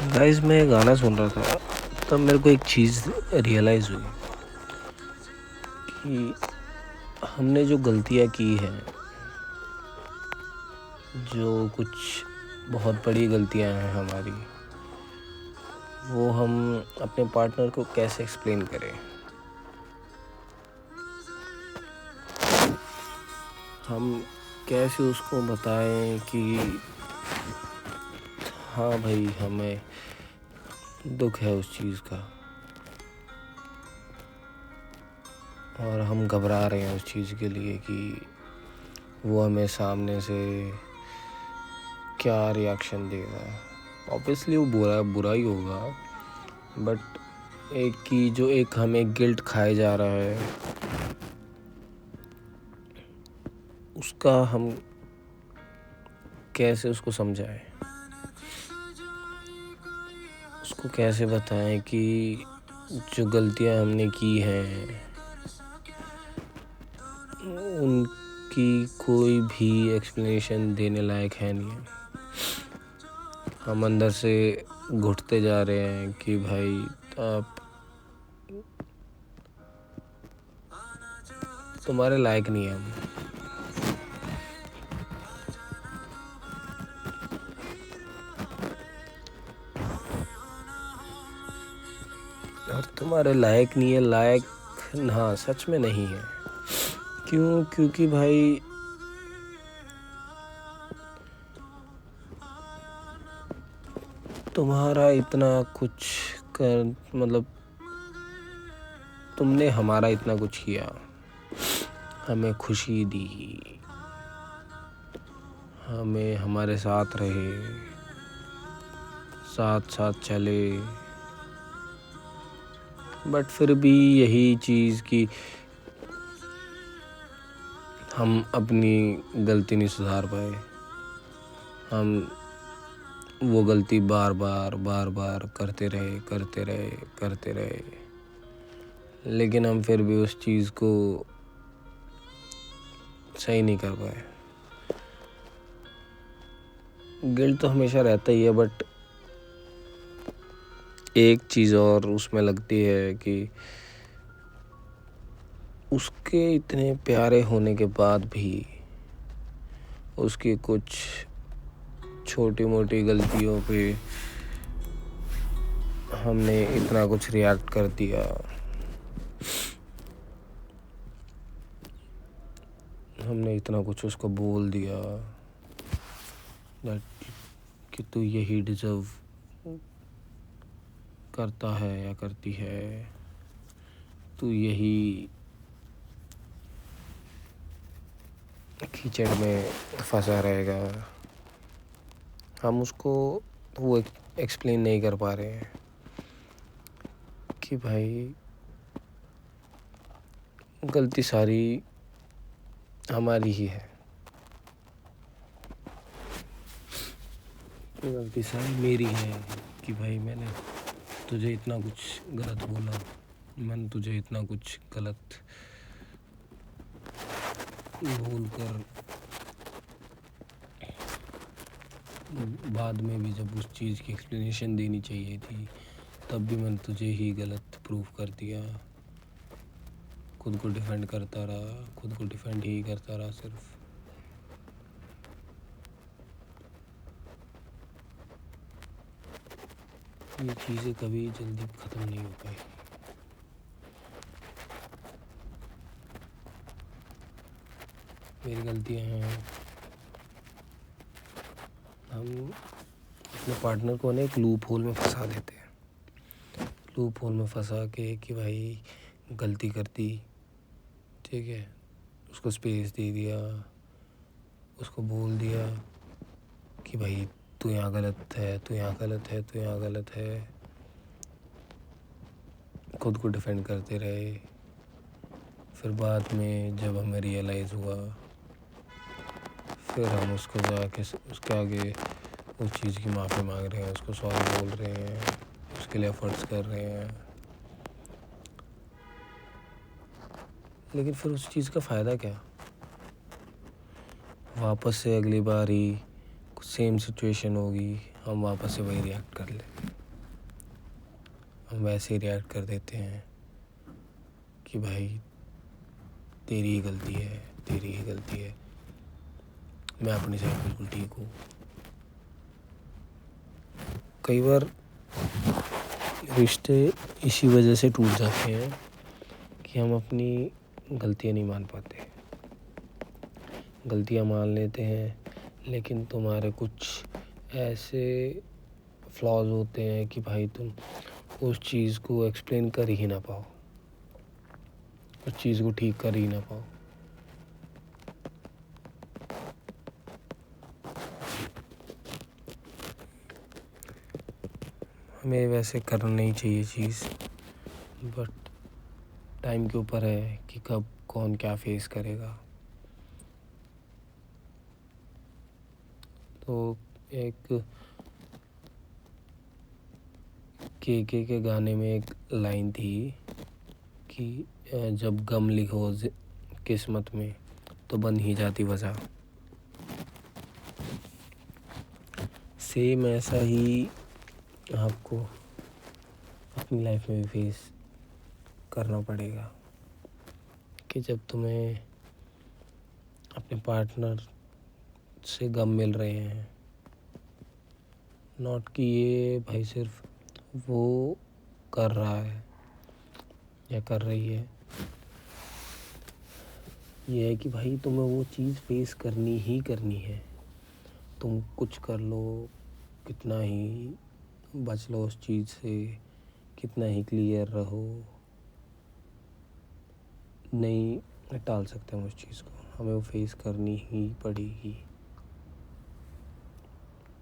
Guys मैं गाना सुन रहा था, तब मेरे को एक चीज़ रियलाइज़ हुई कि हमने जो गलतियाँ की हैं, जो कुछ बहुत बड़ी गलतियाँ हैं हमारी, वो हम अपने पार्टनर को कैसे एक्सप्लेन करें। हम कैसे उसको बताएं कि हाँ भाई, हमें दुख है उस चीज़ का और हम घबरा रहे हैं उस चीज़ के लिए कि वो हमें सामने से क्या रिएक्शन देगा। ऑब्वियसली वो बुरा ही होगा, बट एक हमें गिल्ट खाए जा रहा है, उसका हम कैसे उसको समझाएं, उसको कैसे बताएं कि जो गलतियां हमने की हैं उनकी कोई भी एक्सप्लेनेशन देने लायक है नहीं। हम अंदर से घुटते जा रहे हैं कि भाई आप तुम्हारे लायक नहीं है हम। और तुम्हारे लायक नहीं है, लायक हाँ सच में नहीं है। क्योंकि भाई तुम्हारा इतना कुछ कर मतलब तुमने हमारा इतना कुछ किया, हमें खुशी दी, हमें हमारे साथ रहे, साथ साथ चले, बट फिर भी यही चीज़ कि हम अपनी गलती नहीं सुधार पाए। हम वो गलती बार बार करते रहे, लेकिन हम फिर भी उस चीज़ को सही नहीं कर पाए। गिल्ट तो हमेशा रहता ही है, बट एक चीज़ और उसमें लगती है कि उसके इतने प्यारे होने के बाद भी उसकी कुछ छोटी मोटी गलतियों पे हमने इतना कुछ रिएक्ट कर दिया, हमने इतना कुछ उसको बोल दिया कि तू यही डिज़र्व करता है या करती है, तू यही कीचड़ में फंसा रहेगा। हम उसको वो एक्सप्लेन नहीं कर पा रहे हैं कि भाई गलती सारी हमारी ही है, गलती सारी मेरी है कि भाई मैंने तुझे इतना कुछ गलत बोला, मैंने तुझे इतना कुछ गलत बोल कर बाद में भी जब उस चीज़ की एक्सप्लेनेशन देनी चाहिए थी, तब भी मैंने तुझे ही गलत प्रूफ कर दिया। खुद को डिफेंड करता रहा, खुद को डिफेंड ही करता रहा सिर्फ। ये चीज़ें कभी जल्दी ख़त्म नहीं हो पाई। मेरी गलतियाँ हैं। हम अपने पार्टनर को एक लूप होल में फंसा देते हैं, लूप होल में फंसा के कि भाई गलती कर दी, ठीक है, उसको स्पेस दे दिया, उसको बोल दिया कि भाई तू यहाँ गलत है, तू यहाँ गलत है, तू यहाँ गलत है, खुद को डिफेंड करते रहे। फिर बाद में जब हमें रियलाइज़ हुआ, फिर हम उसको जाके उसके आगे उस चीज़ की माफ़ी मांग रहे हैं, उसको सॉरी बोल रहे हैं, उसके लिए एफर्ट्स कर रहे हैं, लेकिन फिर उस चीज़ का फ़ायदा क्या। वापस से अगली बार ही सेम सिचुएशन होगी, हम वापस से वही रिएक्ट कर लें। हम वैसे रिएक्ट कर देते हैं कि भाई तेरी ही गलती है, तेरी ही गलती है, मैं अपनी साइड बिल्कुल ठीक हूँ। कई बार रिश्ते इसी वजह से टूट जाते हैं कि हम अपनी गलतियाँ नहीं मान पाते। गलतियाँ मान लेते हैं, लेकिन तुम्हारे कुछ ऐसे फ्लॉज होते हैं कि भाई तुम उस चीज़ को एक्सप्लेन कर ही ना पाओ, उस चीज़ को ठीक कर ही ना पाओ। हमें वैसे करना नहीं चाहिए चीज़, बट टाइम के ऊपर है कि कब कौन क्या फेस करेगा। तो एक के गाने में एक लाइन थी कि जब गम लिखो किस्मत में तो बन ही जाती वजह। सेम ऐसा ही आपको अपनी लाइफ में भी फेस करना पड़ेगा कि जब तुम्हें अपने पार्टनर से गम मिल रहे हैं, नॉट कि ये भाई सिर्फ वो कर रहा है या कर रही है, ये है कि भाई तुम्हें वो चीज़ फेस करनी ही करनी है। तुम कुछ कर लो, कितना ही बच लो उस चीज़ से, कितना ही क्लियर रहो, नहीं टाल सकते हम उस चीज़ को, हमें वो फेस करनी ही पड़ेगी।